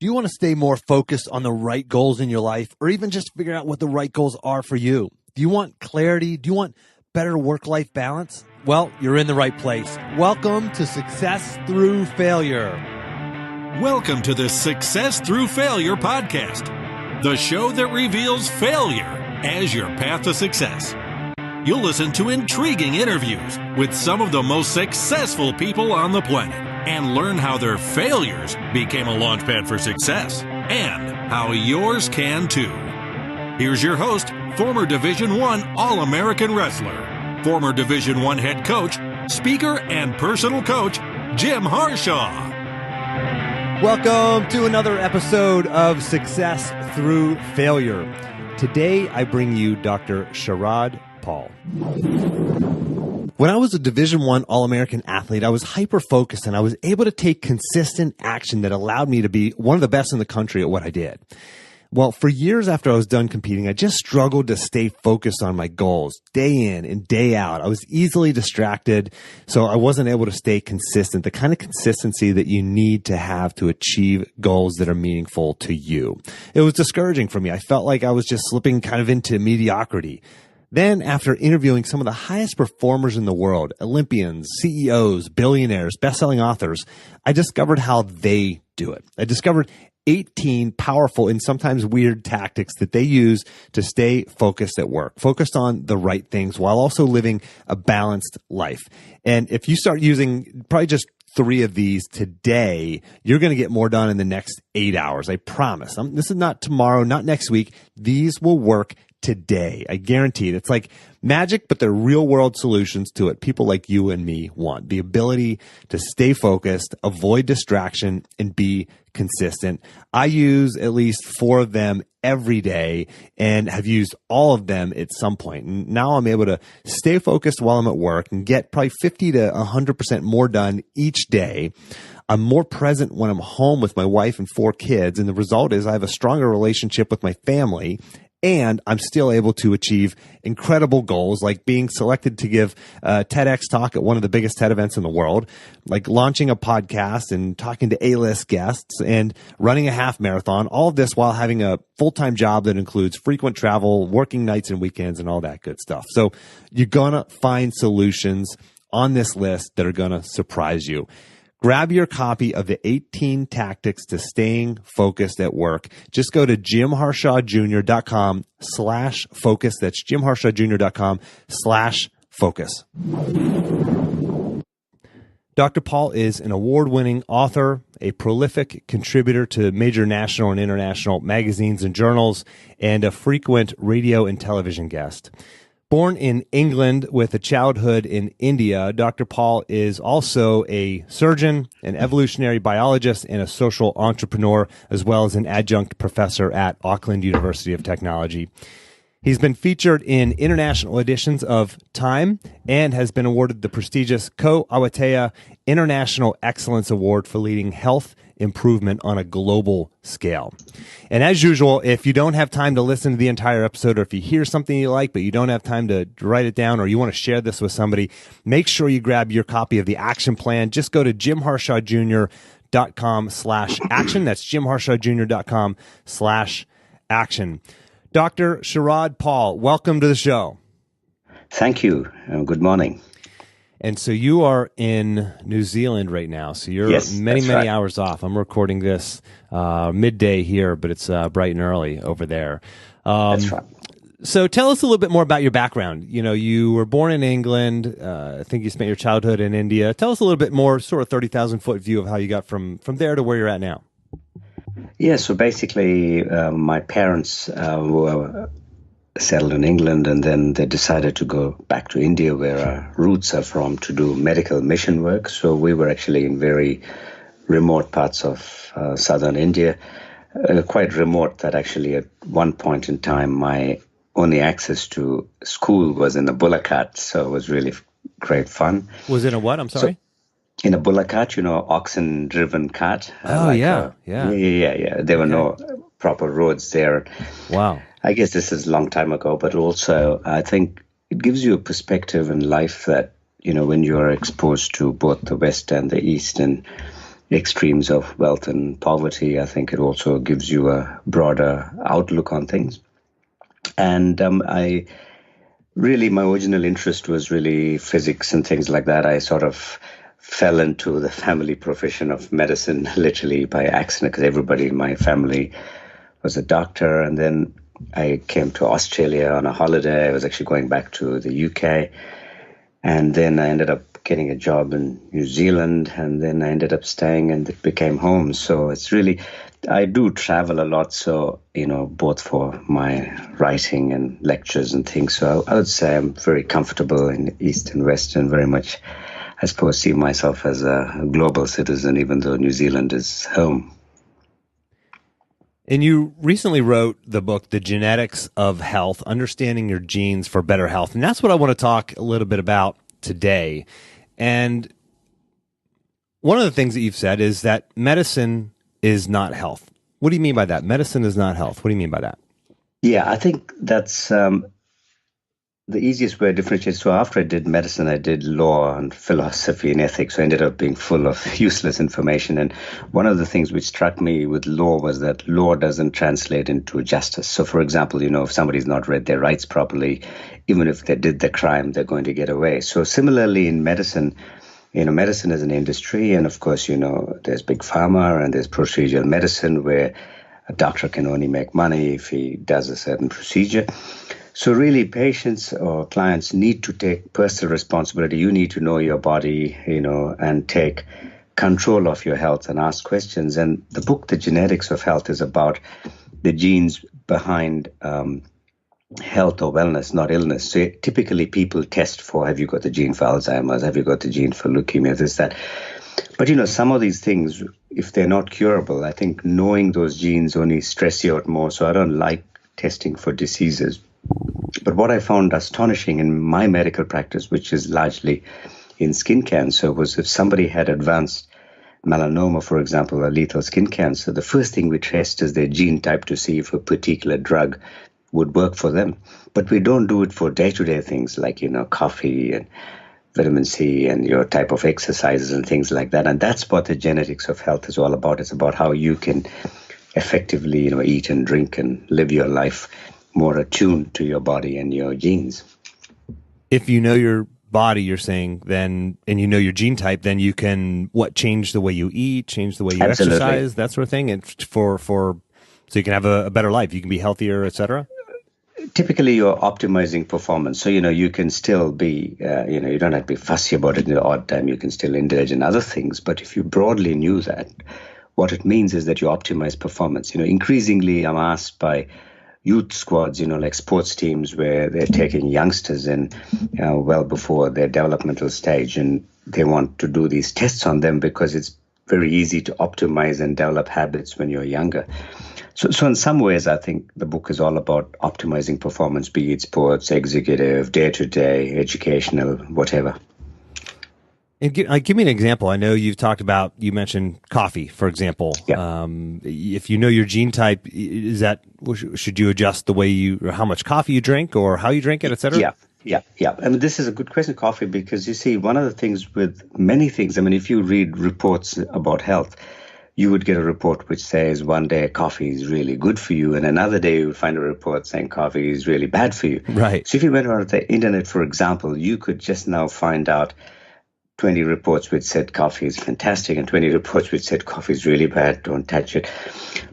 Do you want to stay more focused on the right goals in your life, or even just figure out what the right goals are for you? Do you want clarity? Do you want better work-life balance? Well, you're in the right place. Welcome to Success Through Failure. Welcome to the Success Through Failure podcast, the show that reveals failure as your path to success. You'll listen to intriguing interviews with some of the most successful people on the planet and learn how their failures became a launchpad for success and how yours can too. Here's your host, former Division I All-American wrestler, former Division I head coach, speaker, and personal coach, Jim Harshaw. Welcome to another episode of Success Through Failure. Today, I bring you Dr. Sharad Paul. When I was a Division I All-American athlete, I was hyper-focused and I was able to take consistent action that allowed me to be one of the best in the country at what I did. Well, for years after I was done competing, I just struggled to stay focused on my goals day in and day out. I was easily distracted, so I wasn't able to stay consistent, the kind of consistency that you need to have to achieve goals that are meaningful to you. It was discouraging for me. I felt like I was just slipping kind of into mediocrity. Then, after interviewing some of the highest performers in the world, Olympians, CEOs, billionaires, best-selling authors, I discovered how they do it. I discovered 18 powerful and sometimes weird tactics that they use to stay focused at work, focused on the right things while also living a balanced life. And if you start using probably just 3 of these today, you're going to get more done in the next 8 hours. I promise. This is not tomorrow, not next week. These will work today. I guarantee it. It's like magic, but they're real world solutions to it people like you and me want. The ability to stay focused, avoid distraction, and be consistent. I use at least 4 of them every day and have used all of them at some point. And now I'm able to stay focused while I'm at work and get probably 50 to 100% more done each day. I'm more present when I'm home with my wife and 4 kids. And the result is I have a stronger relationship with my family. And I'm still able to achieve incredible goals like being selected to give a TEDx talk at one of the biggest TED events in the world, like launching a podcast and talking to A-list guests and running a half marathon, all of this while having a full-time job that includes frequent travel, working nights and weekends, and all that good stuff. So you're going to find solutions on this list that are going to surprise you. Grab your copy of the 18 Tactics to Staying Focused at Work. Just go to jimharshawjr.com/focus. That's jimharshawjr.com/focus. Dr. Paul is an award-winning author, a prolific contributor to major national and international magazines and journals, and a frequent radio and television guest. Born in England with a childhood in India, Dr. Paul is also a surgeon, an evolutionary biologist, and a social entrepreneur, as well as an adjunct professor at Auckland University of Technology. He's been featured in international editions of Time and has been awarded the prestigious Awatea International Excellence Award for leading health improvement on a global scale. And as usual, if you don't have time to listen to the entire episode, or if you hear something you like but you don't have time to write it down, or you want to share this with somebody, make sure you grab your copy of the action plan. Just go to jimharshawjr.com/action. That's jimharshawjr.com/action. Dr. Sharad Paul, welcome to the show. Thank you. Good morning. And so you are in New Zealand right now. So you're many hours off. I'm recording this midday here, but it's bright and early over there. That's right. So tell us a little bit more about your background. You know, you were born in England. I think you spent your childhood in India. Tell us a little bit more, sort of 30,000-foot view of how you got from there to where you're at now. Yeah, so basically my parents were settled in England, and then they decided to go back to India, where our roots are from, to do medical mission work. So we were actually in very remote parts of southern India, quite remote that actually at one point in time my only access to school was in a bullock cart. So it was really great fun. Was it a what? I'm sorry? In a bullock cart, oxen-driven cart. Oh, Yeah. There were no proper roads there. Wow. I guess this is a long time ago, but also I think it gives you a perspective in life that, when you are exposed to both the West and the East, and extremes of wealth and poverty. I think it also gives you a broader outlook on things. And my original interest was really physics and things like that. I sort of fell into the family profession of medicine literally by accident, because everybody in my family was a doctor. And then I came to Australia on a holiday. I was actually going back to the UK. And then I ended up getting a job in New Zealand. And then I ended up staying, and it became home. So it's really, I do travel a lot. So, both for my writing and lectures and things. So I would say I'm very comfortable in East and West, and very much, I suppose, see myself as a global citizen, even though New Zealand is home. And you recently wrote the book, The Genetics of Health, Understanding Your Genes for Better Health. And that's what I want to talk a little bit about today. And one of the things that you've said is that medicine is not health. What do you mean by that? Medicine is not health. What do you mean by that? Yeah, I think that's the easiest way to differentiate. So after I did medicine, I did law and philosophy and ethics. So I ended up being full of useless information. And one of the things which struck me with law was that law doesn't translate into justice. So for example, if somebody's not read their rights properly, even if they did the crime, they're going to get away. So similarly in medicine, medicine is an industry. And of course, there's big pharma and there's procedural medicine, where a doctor can only make money if he does a certain procedure. So really, patients or clients need to take personal responsibility. You need to know your body, and take control of your health and ask questions. And the book, The Genetics of Health, is about the genes behind health or wellness, not illness. So typically people test for, have you got the gene for Alzheimer's? Have you got the gene for leukemia? This, that. But, some of these things, if they're not curable, I think knowing those genes only stress you out more. So I don't like testing for diseases. But what I found astonishing in my medical practice, which is largely in skin cancer, was if somebody had advanced melanoma, for example, a lethal skin cancer, the first thing we test is their gene type to see if a particular drug would work for them. But we don't do it for day-to-day things like, coffee and vitamin C and your type of exercises and things like that. And that's what the genetics of health is all about. It's about how you can effectively, eat and drink and live your life more attuned to your body and your genes. If you know your body, you're saying, then, and you know your gene type, then you can change the way you eat, change the way you Absolutely. Exercise, that sort of thing, and so you can have a better life, you can be healthier, etc. Typically, you're optimizing performance. So, you can still be, you don't have to be fussy about it in the odd time. You can still indulge in other things. But if you broadly knew that, what it means is that you optimize performance. Increasingly, I'm asked by youth squads, like sports teams, where they're taking youngsters in well before their developmental stage, and they want to do these tests on them because it's very easy to optimize and develop habits when you're younger. So in some ways, I think the book is all about optimizing performance, be it sports, executive, day-to-day, educational, whatever. And give me an example. I know you mentioned coffee, for example. Yeah. If you know your gene type, should you adjust the way how much coffee you drink or how you drink it, et cetera? Yeah. I mean, this is a good question, coffee, because you see, one of the things with many things, I mean, if you read reports about health, you would get a report which says one day coffee is really good for you, and another day you would find a report saying coffee is really bad for you. Right. So if you went on the internet, for example, you could just now find out 20 reports which said coffee is fantastic and 20 reports which said coffee is really bad, don't touch it.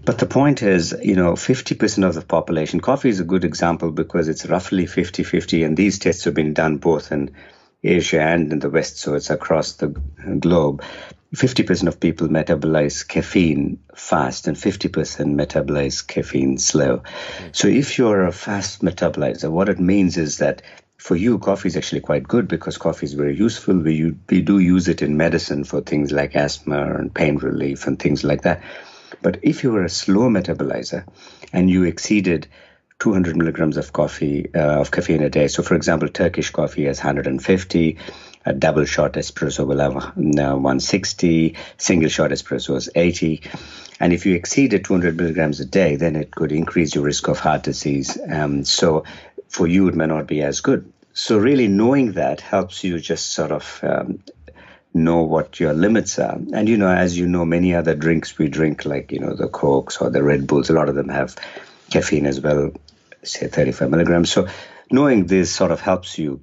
But the point is, 50% of the population, coffee is a good example because it's roughly 50-50, and these tests have been done both in Asia and in the West, so it's across the globe. 50% of people metabolize caffeine fast and 50% metabolize caffeine slow. So if you're a fast metabolizer, what it means is that for you, coffee is actually quite good because coffee is very useful. We do use it in medicine for things like asthma and pain relief and things like that. But if you were a slow metabolizer and you exceeded 200 milligrams of caffeine a day, so for example, Turkish coffee has 150, a double shot espresso will have 160, single shot espresso is 80. And if you exceeded 200 milligrams a day, then it could increase your risk of heart disease. So for you, it may not be as good. So really knowing that helps you just sort of know what your limits are. And, as you know, many other drinks we drink, like, the Cokes or the Red Bulls, a lot of them have caffeine as well, say 35 milligrams. So knowing this sort of helps you.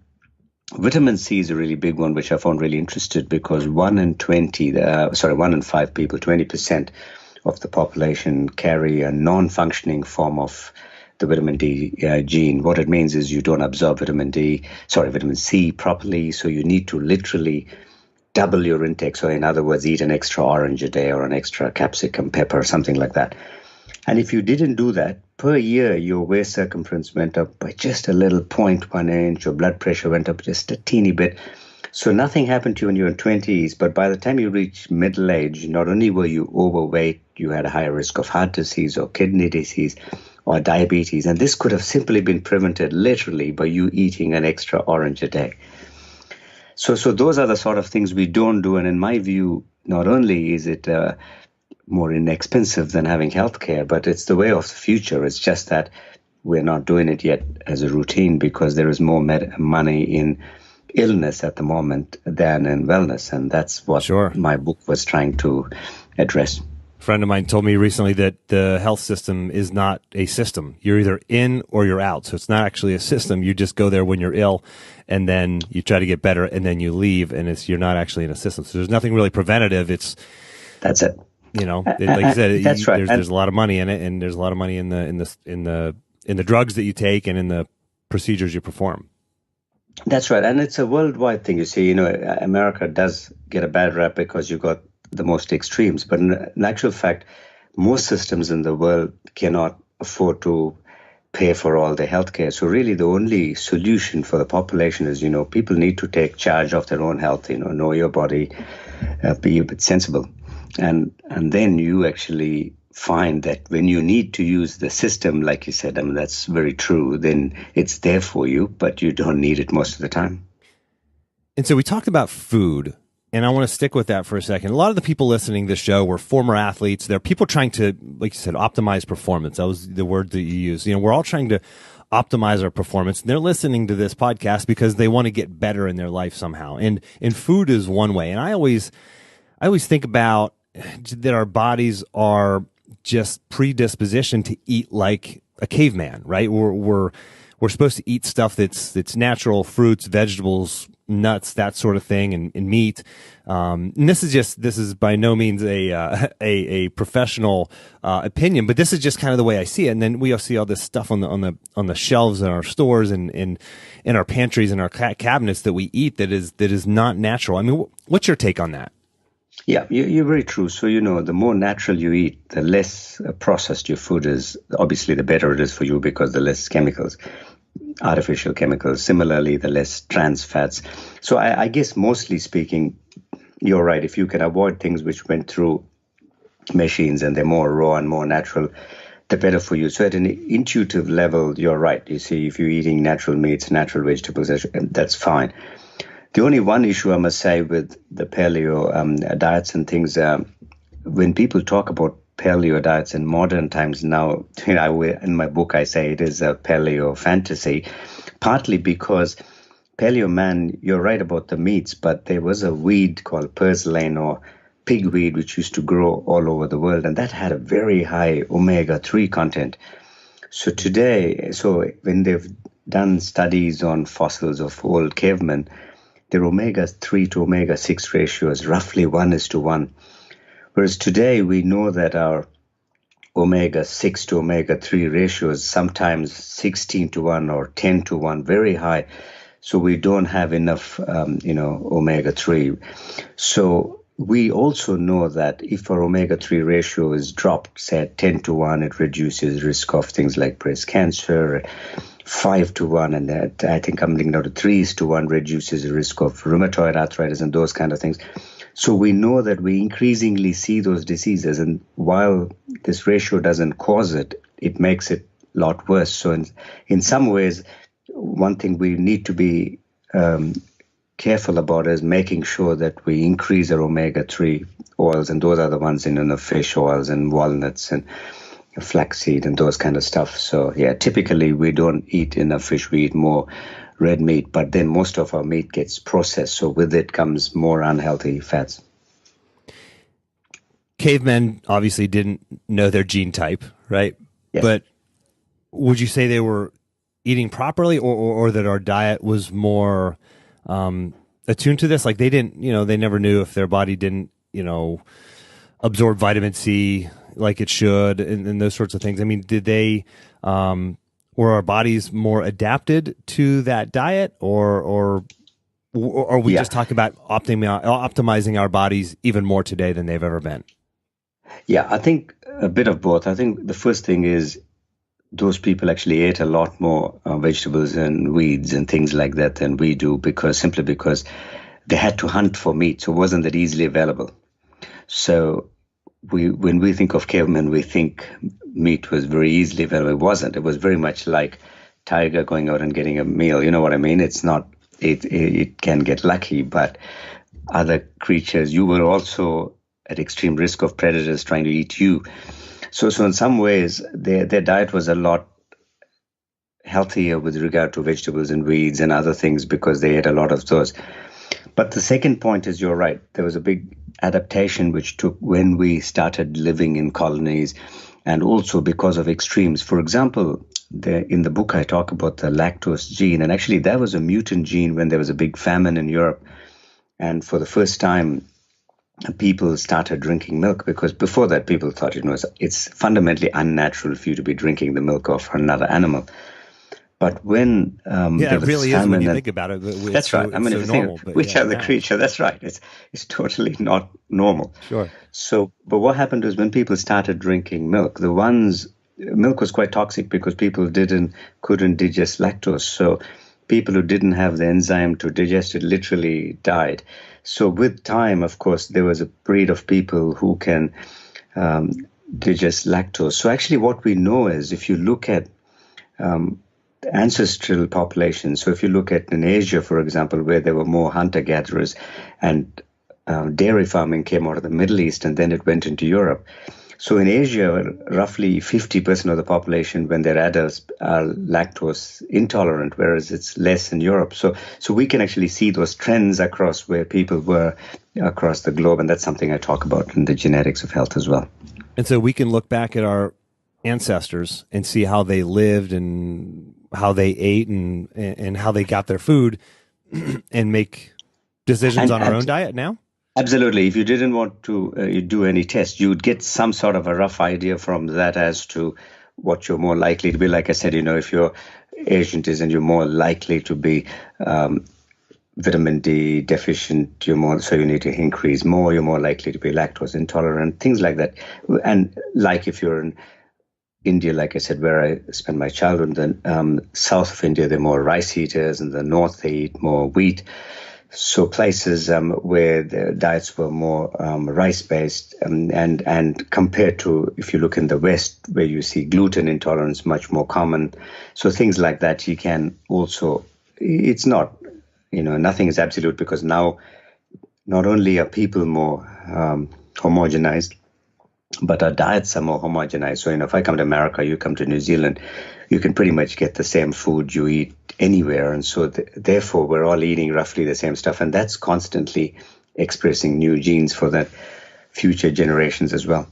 Vitamin C is a really big one, which I found really interesting, because 1 in 5 people, 20% of the population carry a non-functioning form of the vitamin D gene. What it means is you don't absorb vitamin C properly, so you need to literally double your intake. So in other words, eat an extra orange a day or an extra capsicum, pepper, something like that. And if you didn't do that, per year, your waist circumference went up by just a little 0.1 inch, your blood pressure went up just a teeny bit. So nothing happened to you in your 20s, but by the time you reach middle age, not only were you overweight, you had a higher risk of heart disease or kidney disease or diabetes. And this could have simply been prevented literally by you eating an extra orange a day. So those are the sort of things we don't do. And in my view, not only is it more inexpensive than having healthcare, but it's the way of the future. It's just that we're not doing it yet as a routine because there is more money in illness at the moment than in wellness. And that's what my book was trying to address. A friend of mine told me recently that the health system is not a system. You're either in or you're out. So it's not actually a system. You just go there when you're ill, and then you try to get better, and then you leave, and you're not actually in a system. So there's nothing really preventative. That's it. Like you said, that's right. There's a lot of money in it, and there's a lot of money in the drugs that you take and in the procedures you perform. That's right, and it's a worldwide thing. You see, America does get a bad rap because you got the most extremes, but in actual fact, most systems in the world cannot afford to pay for all the healthcare. So really, the only solution for the population is, people need to take charge of their own health. Know your body, be a bit sensible. And then you actually find that when you need to use the system, like you said, that's very true, then it's there for you, but you don't need it most of the time. And so we talked about food, and I want to stick with that for a second. A lot of the people listening to this show were former athletes. They're people trying to, like you said, optimize performance. That was the word that you used. We're all trying to optimize our performance. And they're listening to this podcast because they want to get better in their life somehow. And food is one way. And I always think about that our bodies are just predispositioned to eat like a caveman, right? We're supposed to eat stuff that's natural, fruits, vegetables, nuts, that sort of thing, and meat. And this is by no means a professional opinion, but this is just kind of the way I see it. And then we all see all this stuff on the shelves in our stores and in our pantries and our cabinets that we eat that is not natural. I mean, what's your take on that? Yeah, you're very true. So, the more natural you eat, the less processed your food is. Obviously, the better it is for you because the less chemicals, artificial chemicals. Similarly, the less trans fats. So I guess mostly speaking, you're right. If you can avoid things which went through machines and they're more raw and more natural, the better for you. So at an intuitive level, you're right. You see, if you're eating natural meats, natural vegetables, that's fine. The only one issue I must say with the paleo diets and things, when people talk about paleo diets in modern times now, in my book I say it is a paleo fantasy, partly because paleo man, you're right about the meats, but there was a weed called purslane or pigweed which used to grow all over the world, and that had a very high omega-3 content. So when they've done studies on fossils of old cavemen, their omega-3 to omega-6 ratio is roughly 1:1. Whereas today we know that our omega-6 to omega-3 ratio is sometimes 16:1 or 10:1, very high. So we don't have enough, omega-3. So we also know that if our omega-3 ratio is dropped, say at 10:1, it reduces risk of things like breast cancer, 5:1, and that I think coming down to 3:1 reduces the risk of rheumatoid arthritis and those kind of things. So we know that we increasingly see those diseases, and while this ratio doesn't cause it, it makes it a lot worse. So in some ways, one thing we need to be careful about is making sure that we increase our omega-3 oils, and those are the ones in the fish oils and walnuts and flaxseed and those kind of stuff. So yeah, typically we don't eat enough fish. We eat more red meat, but then most of our meat gets processed. So with it comes more unhealthy fats. Cavemen obviously didn't know their gene type, right? Yes. But would you say they were eating properly, or that our diet was more attuned to this? Like they didn't, they never knew if their body didn't, absorb vitamin C like it should, and those sorts of things. I mean, did they, were our bodies more adapted to that diet, or are we just talking about optimizing our bodies even more today than they've ever been? Yeah, I think a bit of both. I think the first thing is those people actually ate a lot more vegetables and weeds and things like that than we do, simply because they had to hunt for meat, so it wasn't that easily available. So when we think of cavemen, we think meat was very easily available. It wasn't. It was very much like tiger going out and getting a meal. You know what I mean? It's not. It can get lucky, but other creatures, you were also at extreme risk of predators trying to eat you. So in some ways, their diet was a lot healthier with regard to vegetables and weeds and other things because they ate a lot of those. But the second point is, you're right. There was a big adaptation which took when we started living in colonies, and also because of extremes. For example, in the book I talk about the lactose gene, and actually that was a mutant gene when there was a big famine in Europe. And for the first time, people started drinking milk, because before that people thought it's fundamentally unnatural for you to be drinking the milk of another animal. But when it really is when you think about it. That's right. I mean, if you think which other creature? That's right. It's totally not normal. Sure. So, but what happened was when people started drinking milk, milk was quite toxic because people couldn't digest lactose. So people who didn't have the enzyme to digest it literally died. So with time, of course, there was a breed of people who can digest lactose. So actually what we know is, if you look at ancestral populations, so if you look at in Asia, for example, where there were more hunter-gatherers, and dairy farming came out of the Middle East and then it went into Europe. So in Asia, roughly 50% of the population, when they're adults, are lactose intolerant, whereas it's less in Europe. So we can actually see those trends across where people were across the globe, and that's something I talk about in the genetics of health as well. And so we can look back at our ancestors and see how they lived and how they ate and how they got their food and make decisions on our own diet now? Absolutely. If you didn't want to do any tests, you would get some sort of a rough idea from that as to what you're more likely to be. Like I said, if you're Asian and you're more likely to be vitamin D deficient, so you need to increase more, you're more likely to be lactose intolerant, things like that. And like if you're in India, like I said, where I spent my childhood, then south of India, they're more rice eaters, and the north, they eat more wheat. So places where the diets were more rice-based, and compared to if you look in the West, where you see gluten intolerance much more common. So things like that, you can also, it's not, nothing is absolute, because now not only are people more homogenized, but our diets are more homogenized. So, if I come to America, you come to New Zealand, you can pretty much get the same food you eat anywhere. And so therefore, we're all eating roughly the same stuff. And that's constantly expressing new genes for that future generations as well.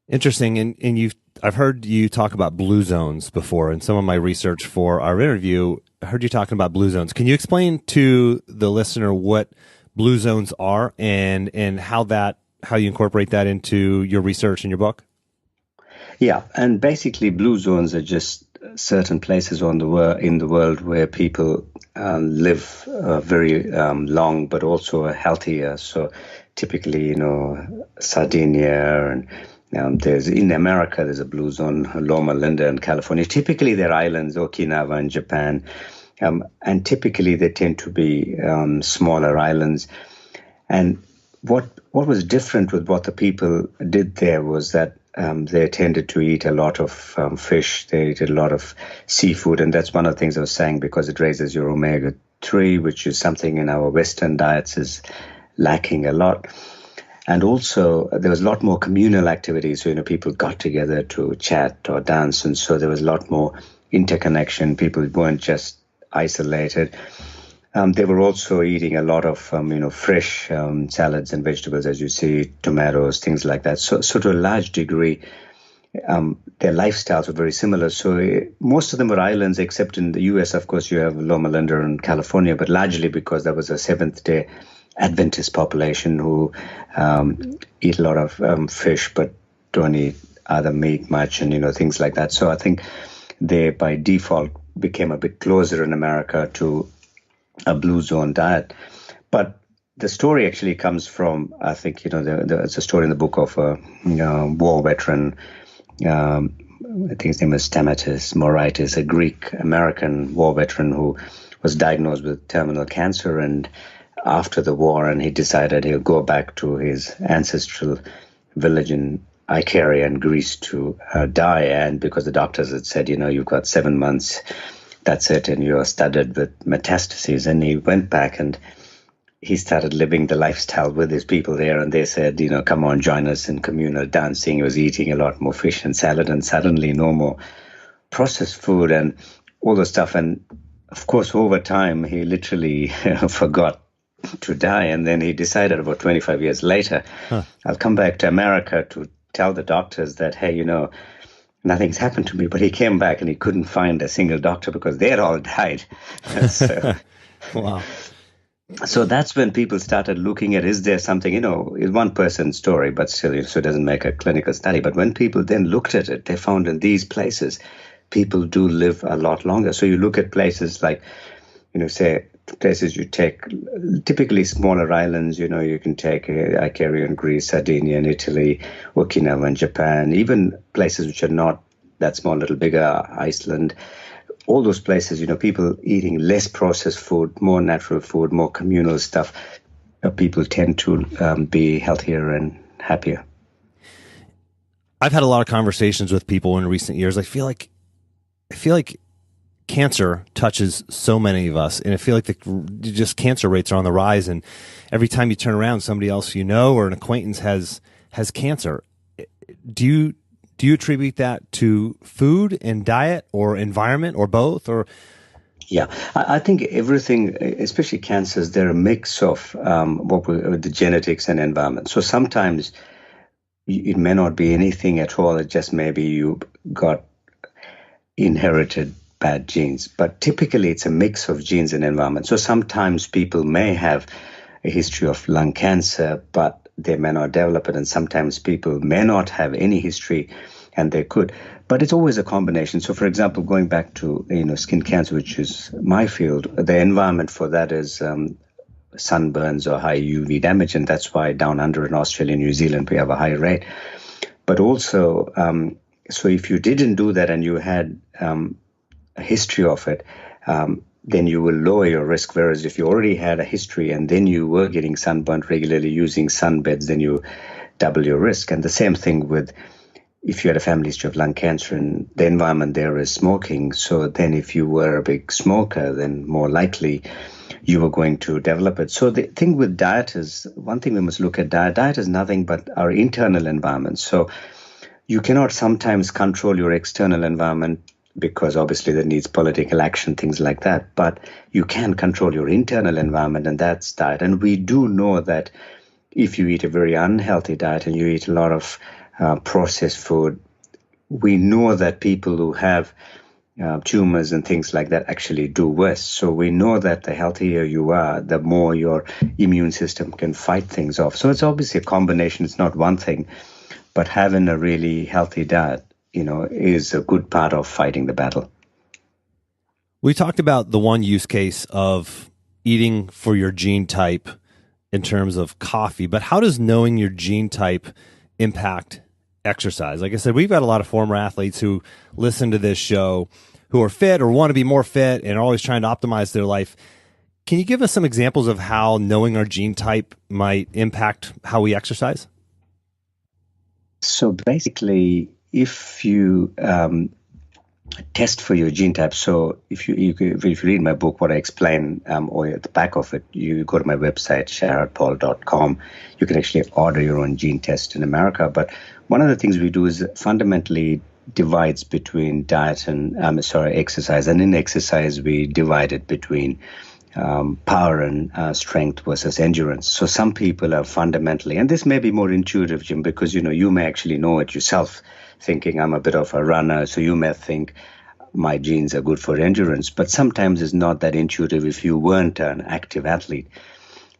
Interesting. And I've heard you talk about blue zones before. In some of my research for our interview, I heard you talking about blue zones. Can you explain to the listener what blue zones are and how you incorporate that into your research in your book? Yeah, and basically blue zones are just certain places in the world where people live very long, but also are healthier. So typically, Sardinia, and in America, there's a blue zone, Loma Linda in California. Typically, they're islands, Okinawa in Japan, and typically they tend to be smaller islands. And what was different with what the people did there was that they tended to eat a lot of fish. They ate a lot of seafood, and that's one of the things I was saying, because it raises your omega-3, which is something in our Western diets is lacking a lot. And also, there was a lot more communal activity. So, people got together to chat or dance, and so there was a lot more interconnection. People weren't just isolated. They were also eating a lot of, fresh salads and vegetables, as you see, tomatoes, things like that. So to a large degree, their lifestyles were very similar. So most of them were islands, except in the U.S., of course, you have Loma Linda and California, but largely because there was a Seventh-day Adventist population who eat a lot of fish, but don't eat other meat much and, things like that. So I think they, by default, became a bit closer in America to a blue zone diet. But the story actually comes from, I think, it's a story in the book of a war veteran. I think his name is Stamatis Moraitis, a Greek-American war veteran who was diagnosed with terminal cancer, and after the war, and he decided he'll go back to his ancestral village in Icaria in Greece to die. And because the doctors had said, you've got 7 months, that's it, and you're studded with metastases. And he went back and he started living the lifestyle with his people there. And they said, come on, join us in communal dancing. He was eating a lot more fish and salad, and suddenly no more processed food and all the stuff. And of course, over time, he literally forgot to die. And then he decided about 25 years later, I'll come back to America to tell the doctors that, hey, nothing's happened to me. But he came back and he couldn't find a single doctor because they had all died. So, wow. So that's when people started looking at, is there something, it's one person's story, but still, so it doesn't make a clinical study. But when people then looked at it, they found in these places, people do live a lot longer. So you look at places like, say, places you take, typically smaller islands, you can take Icaria in Greece, Sardinia in Italy, Okinawa in Japan, even places which are not that small, a little bigger, Iceland. All those places, people eating less processed food, more natural food, more communal stuff, people tend to be healthier and happier. I've had a lot of conversations with people in recent years. I feel like cancer touches so many of us, and I feel like just cancer rates are on the rise. And every time you turn around, somebody else or an acquaintance has cancer. Do you attribute that to food and diet or environment or both? Or yeah, I think everything, especially cancers, they're a mix of the genetics and environment. So sometimes it may not be anything at all. It just maybe you got inherited bad genes. But typically it's a mix of genes and environment. So sometimes people may have a history of lung cancer, but they may not develop it. And sometimes people may not have any history and they could. But it's always a combination. So, for example, going back to skin cancer, which is my field, the environment for that is sunburns or high UV damage. And that's why down under in Australia and New Zealand, we have a high rate. But also, so if you didn't do that and you had a history of it, then you will lower your risk. Whereas if you already had a history and then you were getting sunburnt regularly using sunbeds, then you double your risk. And the same thing with if you had a family history of lung cancer and the environment there is smoking. So then if you were a big smoker, then more likely you were going to develop it. So the thing with diet is, one thing we must look at diet. Diet is nothing but our internal environment. So you cannot sometimes control your external environment because obviously that needs political action, things like that. But you can control your internal environment, and that's diet. And we do know that if you eat a very unhealthy diet and you eat a lot of processed food, we know that people who have tumors and things like that actually do worse. So we know that the healthier you are, the more your immune system can fight things off. So it's obviously a combination. It's not one thing, but having a really healthy diet, is a good part of fighting the battle. We talked about the one use case of eating for your gene type in terms of coffee, but how does knowing your gene type impact exercise? Like I said, we've got a lot of former athletes who listen to this show who are fit or want to be more fit and are always trying to optimize their life. Can you give us some examples of how knowing our gene type might impact how we exercise? So basically, if you test for your gene type, so if you read my book, what I explain, or at the back of it, you go to my website, sharadpaul.com. You can actually order your own gene test in America. But one of the things we do is fundamentally divides between exercise, and in exercise we divide it between power and strength versus endurance. So some people are fundamentally, and this may be more intuitive, Jim, because you may actually know it yourself, thinking I'm a bit of a runner, so you may think my genes are good for endurance, but sometimes it's not that intuitive if you weren't an active athlete.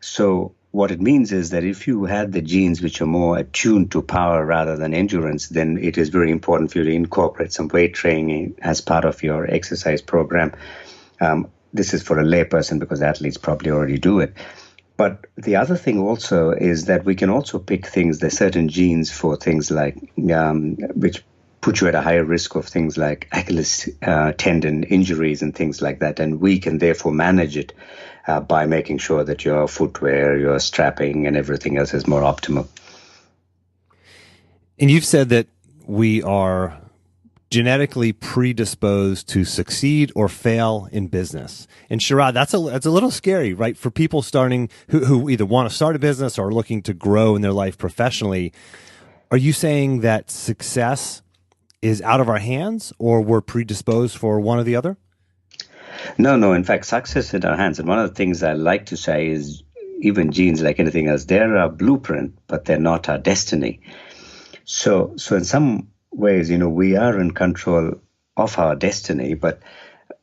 So what it means is that if you had the genes which are more attuned to power rather than endurance, then it is very important for you to incorporate some weight training as part of your exercise program. This is for a layperson because athletes probably already do it. But the other thing also is that we can also pick things, there's certain genes for things like, which put you at a higher risk of things like Achilles tendon injuries and things like that. And we can therefore manage it by making sure that your footwear, your strapping and everything else is more optimal. And you've said that we are genetically predisposed to succeed or fail in business. And Sharad, that's a little scary, right? For people starting who either want to start a business or are looking to grow in their life professionally. Are you saying that success is out of our hands, or we're predisposed for one or the other? No. In fact, success is in our hands. And one of the things I like to say is even genes, like anything else, they're our blueprint, but they're not our destiny. So in some ways, we are in control of our destiny, but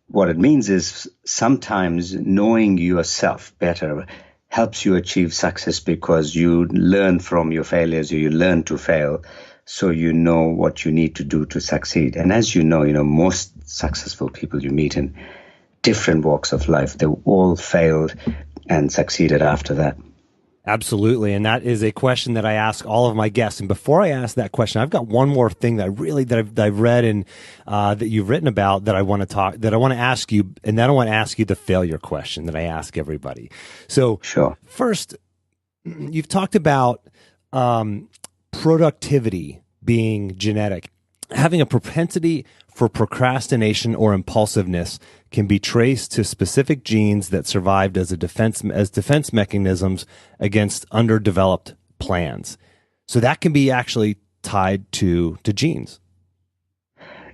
what it means is sometimes knowing yourself better helps you achieve success because you learn from your failures, or you learn to fail, so you know what you need to do to succeed. And as you know, most successful people you meet in different walks of life, they all failed and succeeded after that. Absolutely. And that is a question that I ask all of my guests. And before I ask that question, I've got one more thing that I've read and that you've written about that I want to ask you. And then I want to ask you the failure question that I ask everybody. So sure. First, you've talked about productivity being genetic. Having a propensity for procrastination or impulsiveness can be traced to specific genes that survived as defense mechanisms against underdeveloped plans. So that can be actually tied to genes.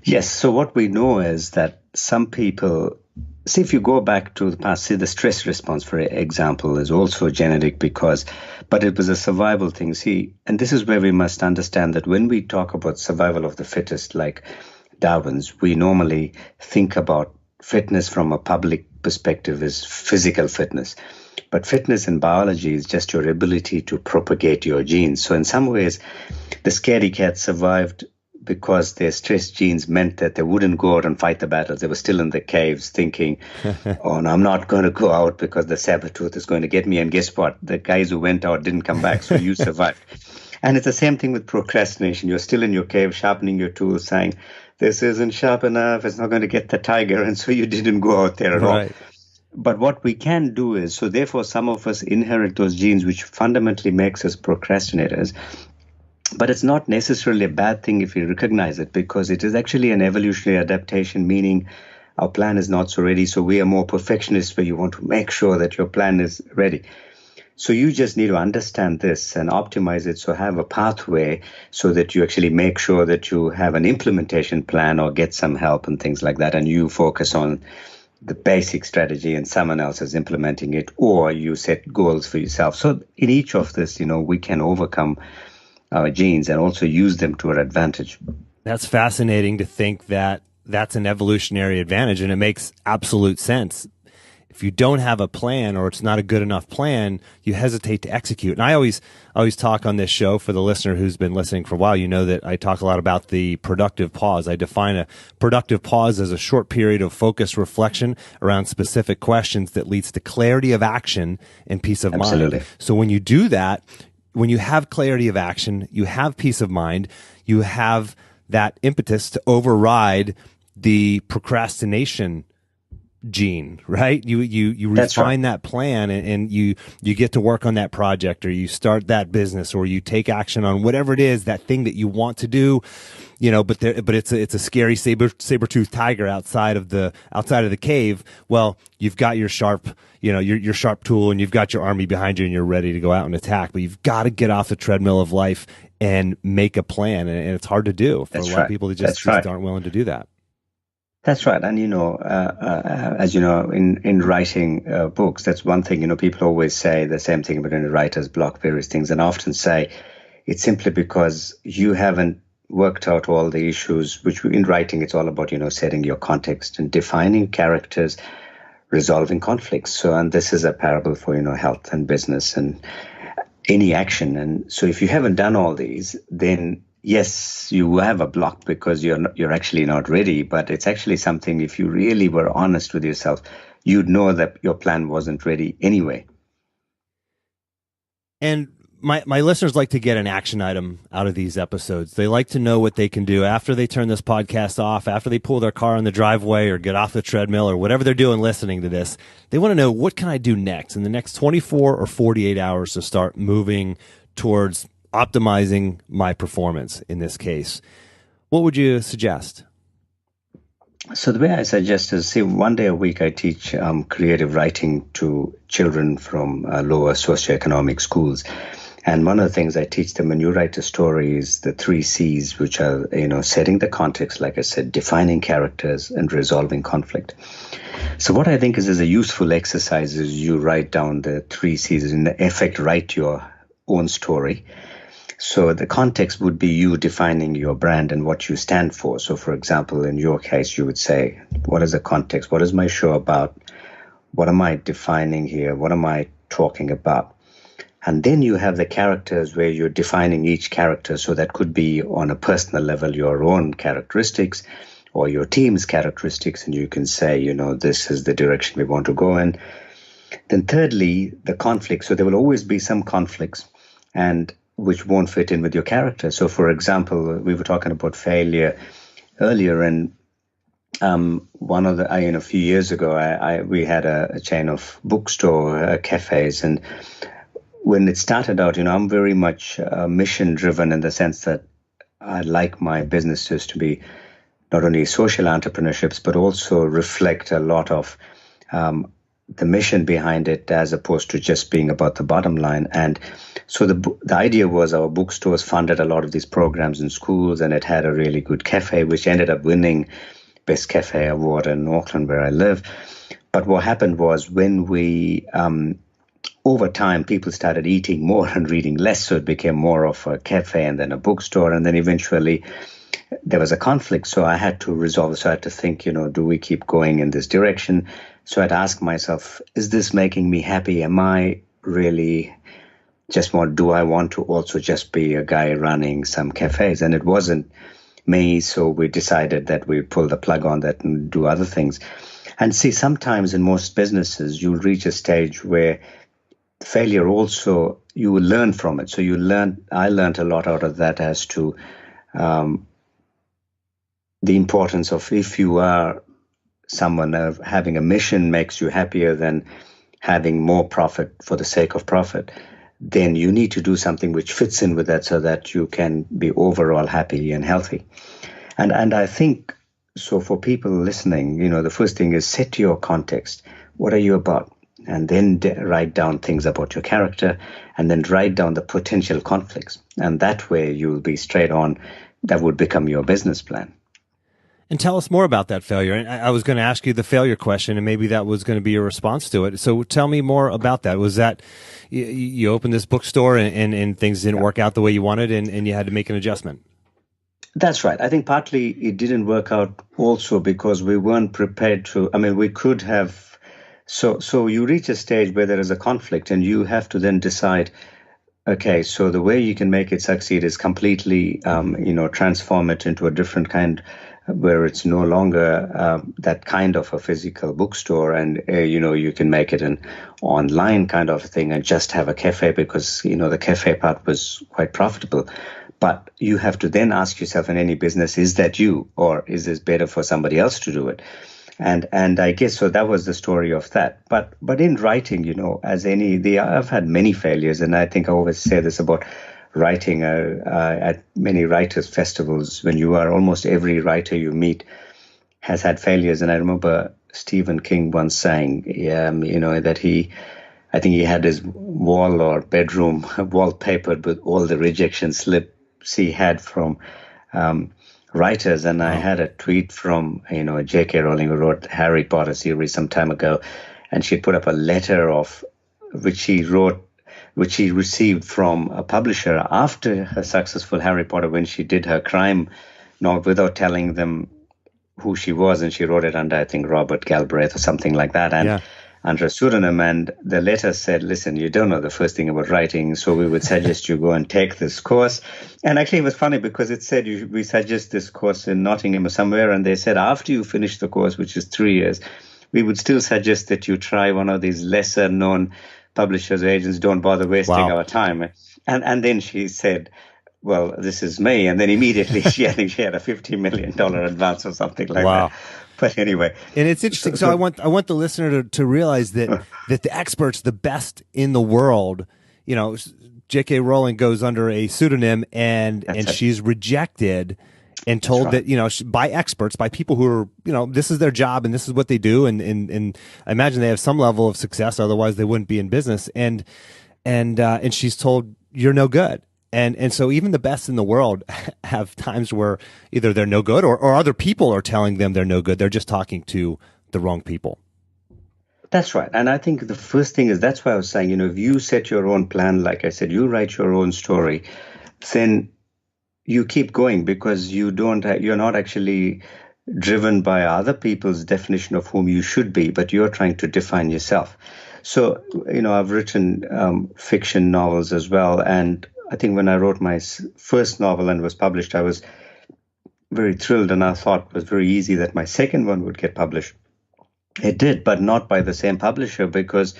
Yes. So what we know is that some people, if you go back to the past, the stress response, for example, is also genetic but it was a survival thing. And this is where we must understand that when we talk about survival of the fittest, like Darwin's, we normally think about fitness from a public perspective as physical fitness. But fitness in biology is just your ability to propagate your genes. So in some ways, the scaredy cats survived because their stress genes meant that they wouldn't go out and fight the battles. They were still in the caves thinking, oh, no, I'm not going to go out because the saber-tooth is going to get me. And guess what? The guys who went out didn't come back, so you survived. And it's the same thing with procrastination. You're still in your cave sharpening your tools, saying, this isn't sharp enough, it's not going to get the tiger, and so you didn't go out there at all. But what we can do is, so therefore some of us inherit those genes which fundamentally makes us procrastinators. But it's not necessarily a bad thing if we recognize it, because it is actually an evolutionary adaptation, meaning our plan is not so ready. So we are more perfectionists where you want to make sure that your plan is ready. So you just need to understand this and optimize it. So have a pathway so that you actually make sure that you have an implementation plan or get some help and things like that. And you focus on the basic strategy and someone else is implementing it, or you set goals for yourself. So in each of this, we can overcome our genes and also use them to our advantage. That's fascinating to think that that's an evolutionary advantage, and it makes absolute sense. If you don't have a plan, or it's not a good enough plan, you hesitate to execute. And I always talk on this show, for the listener who's been listening for a while, you know that I talk a lot about the productive pause. I define a productive pause as a short period of focused reflection around specific questions that leads to clarity of action and peace of Absolutely. mind. So when you do that, when you have clarity of action, you have peace of mind, you have that impetus to override the procrastination gene, right? You refine that plan, and you get to work on that project, or you start that business, or you take action on whatever it is, that thing that you want to do. but it's a scary saber-toothed tiger outside of the cave. Well, you've got your sharp, your sharp tool, and you've got your army behind you, and you're ready to go out and attack. But you've got to get off the treadmill of life and make a plan, and it's hard to do for a lot of people that just aren't willing to do that. That's right. And, as you know, in writing books, that's one thing, people always say the same thing about in writer's block, various things, and I often say it's simply because you haven't worked out all the issues, which in writing, it's all about, setting your context and defining characters, resolving conflicts. So, and this is a parable for, health and business and any action. And so if you haven't done all these, then yes, you have a block because you're actually not ready, but it's actually something, if you really were honest with yourself, you'd know that your plan wasn't ready anyway. And my listeners like to get an action item out of these episodes. They like to know what they can do after they turn this podcast off, after they pull their car in the driveway or get off the treadmill or whatever they're doing listening to this. They want to know, what can I do next in the next 24 or 48 hours to start moving towards optimizing my performance in this case? What would you suggest? So the way I suggest is, one day a week I teach creative writing to children from lower socioeconomic schools. And one of the things I teach them when you write a story is the 3 C's, which are, setting the context, like I said, defining characters and resolving conflict. So what I think is a useful exercise is you write down the 3 C's, in effect, write your own story. So the context would be you defining your brand and what you stand for. So, for example, in your case, you would say, what is the context? What is my show about? What am I defining here? What am I talking about? And then you have the characters where you're defining each character. So that could be on a personal level, your own characteristics or your team's characteristics. And you can say, this is the direction we want to go in. Then thirdly, the conflict. So there will always be some conflicts and which won't fit in with your character. So, for example, we were talking about failure earlier, and one of the, a few years ago, we had a chain of bookstore cafes, and when it started out, I'm very much mission driven in the sense that I like my businesses to be not only social entrepreneurships, but also reflect a lot of the mission behind it, as opposed to just being about the bottom line. And so the idea was our bookstores funded a lot of these programs in schools, and it had a really good cafe, which ended up winning Best Cafe Award in Auckland, where I live. But what happened was, when we, over time, people started eating more and reading less, so it became more of a cafe and then a bookstore, and then eventually there was a conflict. So I had to resolve. So I had to think, do we keep going in this direction? So I'd ask myself, is this making me happy? Am I really do I want to also just be a guy running some cafes? And it wasn't me. So we decided that we pull the plug on that and do other things. And sometimes in most businesses, you'll reach a stage where failure also, you will learn from it. So I learned a lot out of that as to the importance of, if you are someone of having a mission makes you happier than having more profit for the sake of profit, then you need to do something which fits in with that so that you can be overall happy and healthy. And I think, so for people listening, the first thing is set your context. What are you about? And then write down things about your character, and then write down the potential conflicts. And that way you'll be straight on. That would become your business plan. And tell us more about that failure. And I was going to ask you the failure question, and maybe that was going to be your response to it. So tell me more about that. Was that you opened this bookstore and things didn't work out the way you wanted, and you had to make an adjustment? That's right. I think partly it didn't work out also because we weren't prepared to. We could have. So you reach a stage where there is a conflict, and you have to then decide, okay, so the way you can make it succeed is completely, transform it into a different kind, where it's no longer that kind of a physical bookstore, and you can make it an online kind of thing and just have a cafe, because the cafe part was quite profitable. But you have to then ask yourself, in any business, is that you, or is this better for somebody else to do it? And I guess so that was the story of that. But in writing, I've had many failures, and I think I always say this about writing at many writers' festivals. When you are, almost every writer you meet has had failures. And I remember Stephen King once saying, that I think he had his wall or bedroom wallpapered with all the rejection slips he had from writers. And I had a tweet from, J.K. Rowling, who wrote the Harry Potter series some time ago, and she put up a letter which she received from a publisher after her successful Harry Potter, when she did her crime novel without telling them who she was, and she wrote it under, I think, Robert Galbraith or something like that, and under a pseudonym. And the letter said, listen, you don't know the first thing about writing, so we would suggest you go and take this course. And actually it was funny because it said we suggest this course in Nottingham or somewhere, and they said after you finish the course, which is 3 years, we would still suggest that you try one of these lesser known publishers or agents. Don't bother wasting our time. And then she said, well, this is me. And then immediately I think she had a $50 million advance or something like that. But anyway. And it's interesting. So I want the listener to realize that the experts, the best in the world, J.K. Rowling goes under a pseudonym and she's rejected and told that, by experts, by people who are, this is their job and this is what they do. And I imagine they have some level of success. Otherwise they wouldn't be in business. And she's told, you're no good. And so even the best in the world have times where either they're no good or other people are telling them they're no good. They're just talking to the wrong people. That's right. And I think the first thing is, that's why I was saying, if you set your own plan, like I said, you write your own story, then you keep going, because you're not actually driven by other people's definition of whom you should be, but you're trying to define yourself. So, I've written fiction novels as well. And I think when I wrote my first novel and was published, I was very thrilled, and I thought it was very easy that my second one would get published. It did, but not by the same publisher, because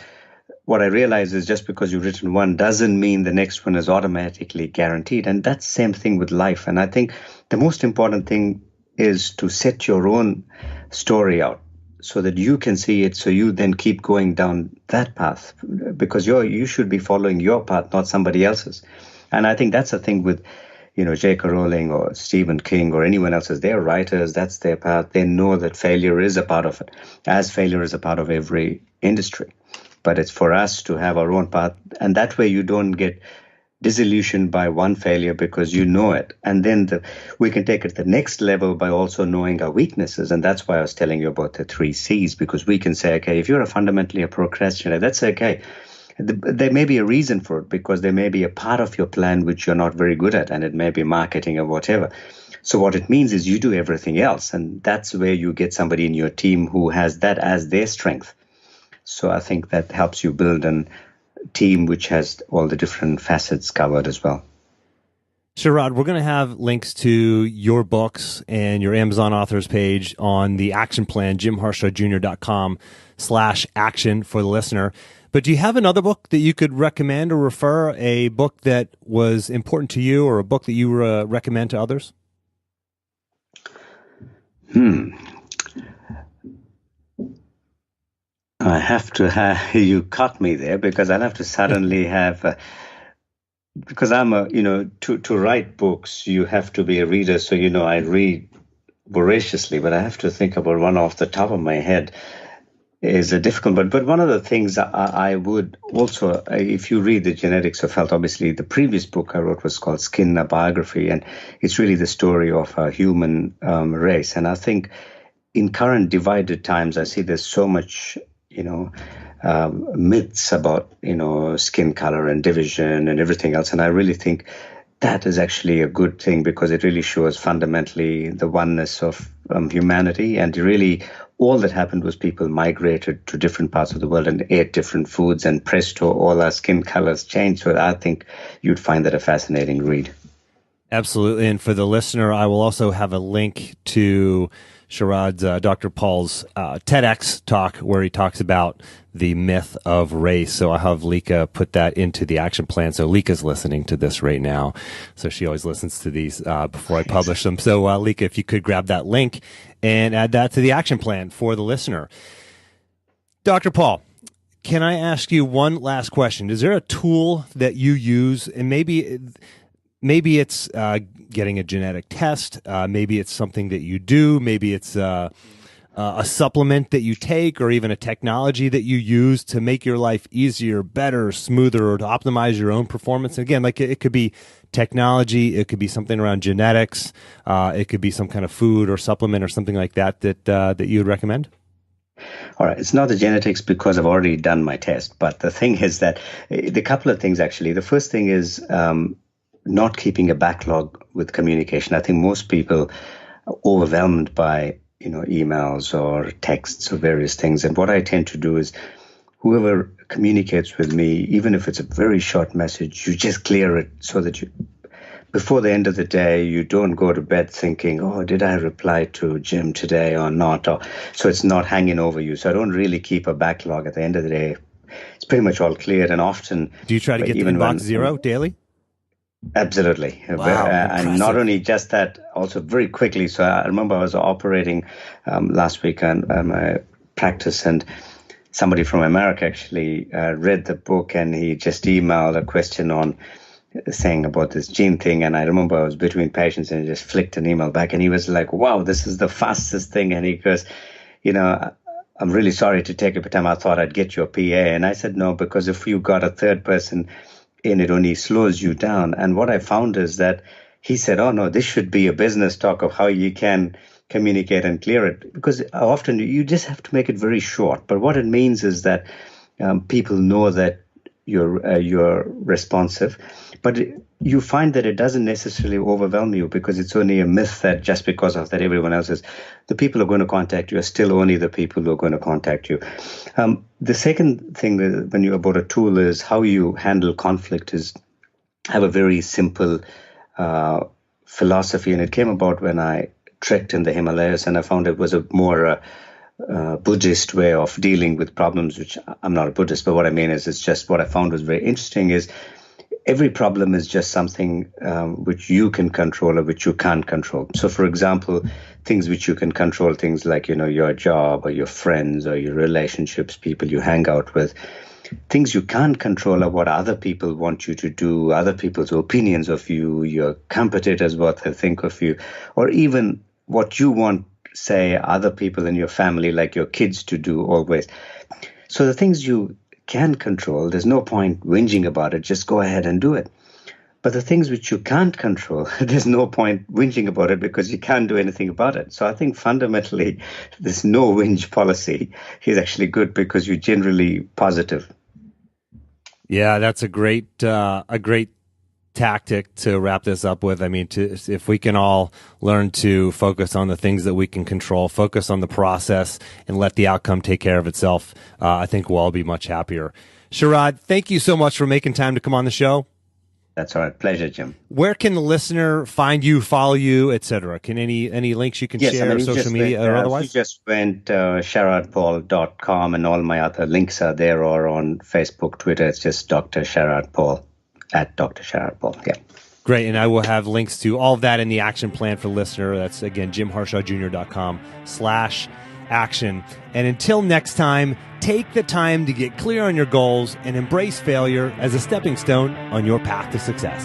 what I realized is just because you've written one doesn't mean the next one is automatically guaranteed. And that's the same thing with life. And I think the most important thing is to set your own story out so that you can see it, so you then keep going down that path, because you should be following your path, not somebody else's. And I think that's the thing with, J.K. Rowling or Stephen King or anyone else. They're writers, that's their path. They know that failure is a part of it, as failure is a part of every industry. But it's for us to have our own path. And that way you don't get disillusioned by one failure, because you know it. And then we can take it to the next level by also knowing our weaknesses. And that's why I was telling you about the 3 C's, because we can say, okay, if you're fundamentally a procrastinator, that's okay. There may be a reason for it, because there may be a part of your plan which you're not very good at, and it may be marketing or whatever. So what it means is you do everything else. And that's where you get somebody in your team who has that as their strength. So I think that helps you build a team which has all the different facets covered as well. Sharad, we're going to have links to your books and your Amazon authors page on the action plan, jimharshawjr.com/action for the listener. But do you have another book that you could recommend or refer, a book that was important to you or a book that you recommend to others? I have to you caught me there, because I'll have to suddenly have, because I'm to write books, you have to be a reader. So, I read voraciously, but I have to think about one off the top of my head. Is a difficult, but one of the things I would also, if you read The Genetics of Health, obviously the previous book I wrote was called Skin, a Biography, and it's really the story of a human race. And I think in current divided times, I see there's so much, myths about, skin color and division and everything else. And I really think that is actually a good thing, because it really shows fundamentally the oneness of humanity. And really all that happened was people migrated to different parts of the world and ate different foods, and presto, all our skin colors changed. So I think you'd find that a fascinating read. Absolutely. And for the listener, I will also have a link to Sharad's, Dr. Paul's TEDx talk, where he talks about the myth of race. So I'll have Lika put that into the action plan. So Lika's listening to this right now. So she always listens to these before I publish them. So Lika, if you could grab that link and add that to the action plan for the listener. Dr. Paul, can I ask you one last question? Is there a tool that you use, and maybe maybe it's getting a genetic test. Maybe it's something that you do. Maybe it's a supplement that you take, or even a technology that you use to make your life easier, better, smoother, or to optimize your own performance. And again, like it could be technology, it could be something around genetics, it could be some kind of food or supplement or something like that that you would recommend. All right, it's not the genetics because I've already done my test, but the thing is that the couple of things actually. The first thing is not keeping a backlog with communication. I think most people are overwhelmed by emails or texts or various things. And what I tend to do is whoever communicates with me, even if it's a very short message, you just clear it so that before the end of the day, you don't go to bed thinking, oh, did I reply to Jim today or not? So it's not hanging over you. So I don't really keep a backlog. At the end of the day, it's pretty much all cleared. And often... Do you try to get to inbox zero daily? Absolutely. Wow, and not only just that, also very quickly. So I remember I was operating last week on my practice, and somebody from America actually read the book, and he just emailed a question on saying about this gene thing. And I remember I was between patients and just flicked an email back, and he was like, wow, this is the fastest thing. And he goes, I'm really sorry to take up your time. I thought I'd get your PA. And I said, no, because if you got a third person in, it only slows you down. And what I found is that he said, oh, no, this should be a business talk of how you can communicate and clear it. Because often you just have to make it very short. But what it means is that people know that you're responsive. But you find that it doesn't necessarily overwhelm you, because it's only a myth that just because of that everyone else is. The people who are going to contact you are still only the people who are going to contact you. The second thing that when you're about a tool is how you handle conflict is have a very simple philosophy. And it came about when I trekked in the Himalayas, and I found it was a more Buddhist way of dealing with problems, which I'm not a Buddhist, but what I mean is it's just what I found was very interesting is every problem is just something which you can control or which you can't control. So, for example, things which you can control, things like, your job or your friends or your relationships, people you hang out with. Things you can't control are what other people want you to do, other people's opinions of you, your competitors, what they think of you, or even what you want, say, other people in your family, like your kids, to do always. So the things you can control, there's no point whinging about it, just go ahead and do it. But the things which you can't control, there's no point whinging about it because you can't do anything about it. So I think fundamentally this no whinge policy is actually good because you're generally positive. Yeah, that's a great tactic to wrap this up with. I mean, if we can all learn to focus on the things that we can control, focus on the process, and let the outcome take care of itself, I think we'll all be much happier. Sharad, thank you so much for making time to come on the show. That's all right. Pleasure, Jim. Where can the listener find you, follow you, etc.? Can any links you can share, social media or otherwise? You just went sharadpaul.com, and all my other links are there, or on Facebook, Twitter. It's just Dr. Sharad Paul. At Dr. Sharad Paul, yeah. Great, and I will have links to all of that in the action plan for listener. That's, again, jimharshawjr.com/action. And until next time, take the time to get clear on your goals and embrace failure as a stepping stone on your path to success.